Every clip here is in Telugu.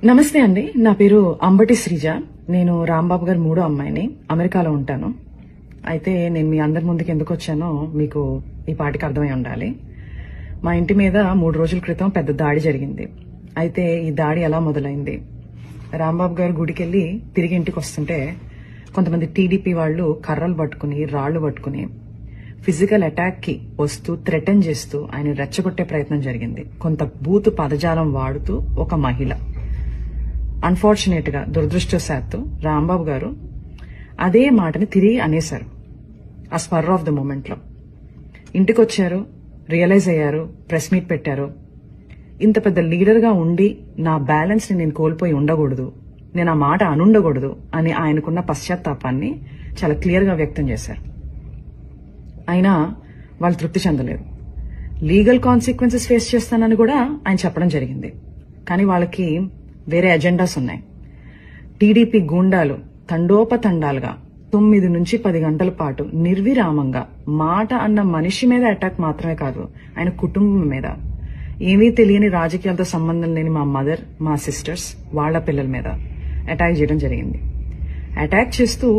నమస్తే అండి. నా పేరు అంబటి శ్రీజ. నేను రాంబాబు గారి మూడో అమ్మాయిని. అమెరికాలో ఉంటాను. అయితే నేను మీ అందరి ముందుకు ఎందుకు వచ్చానో మీకు ఈ పాటికి అర్థమై ఉండాలి. మా ఇంటి మీద 3 రోజుల క్రితం పెద్ద దాడి జరిగింది. అయితే ఈ దాడి ఎలా మొదలైంది? రాంబాబు గారు గుడికెళ్లి తిరిగి ఇంటికి వస్తుంటే కొంతమంది టీడీపీ వాళ్ళు కర్రలు పట్టుకుని రాళ్లు పట్టుకుని ఫిజికల్ అటాక్ కి వస్తూ థ్రెటన్ చేస్తూ ఆయన రెచ్చగొట్టే ప్రయత్నం జరిగింది. కొంత బూతు పదజాలం వాడుతూ ఒక మహిళ. అన్ఫార్చునేట్ గా దురదృష్టవశాత్తు రాంబాబు గారు అదే మాటని తిరిగి అనేశారు. ఆ స్పర్ ఆఫ్ ద మూమెంట్ లో ఇంటికి వచ్చారు, రియలైజ్ అయ్యారు, ప్రెస్ మీట్ పెట్టారు. ఇంత పెద్ద లీడర్ గా ఉండి నా బ్యాలెన్స్ ని నేను కోల్పోయి ఉండకూడదు, నేను ఆ మాట అనుండకూడదు అని ఆయనకున్న పశ్చాత్తాపాన్ని చాలా క్లియర్ గా వ్యక్తం చేశారు. అయినా వాళ్ళు తృప్తి చెందలేరు. లీగల్ కాన్సిక్వెన్సెస్ ఫేస్ చేస్తానని కూడా ఆయన చెప్పడం జరిగింది. కానీ వాళ్ళకి వేరే ఎజెండాస్ ఉన్నాయి. టీడీపీ గూండాలు తండోపతండాలుగా 9 నుంచి 10 గంటల పాటు నిర్విరామంగా మాట అన్న మనిషి మీద అటాక్ మాత్రమే కాదు, ఆయన కుటుంబం మీద, ఏమీ తెలియని రాజకీయాలతో సంబంధం లేని మా మదర్, మా సిస్టర్స్, వాళ్ల పిల్లల మీద అటాక్ చేయడం జరిగింది. అటాక్ చేస్తూ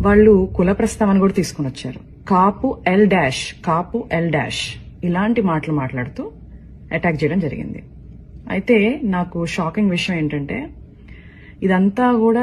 వాళ్ళు కుల ప్రస్తావన కూడా తీసుకుని వచ్చారు. కాపు ఎల్ డాష్ ఇలాంటి మాటలు మాట్లాడుతూ అటాక్ చేయడం జరిగింది. అయితే నాకు షాకింగ్ విషయం ఏంటంటే ఇదంతా కూడా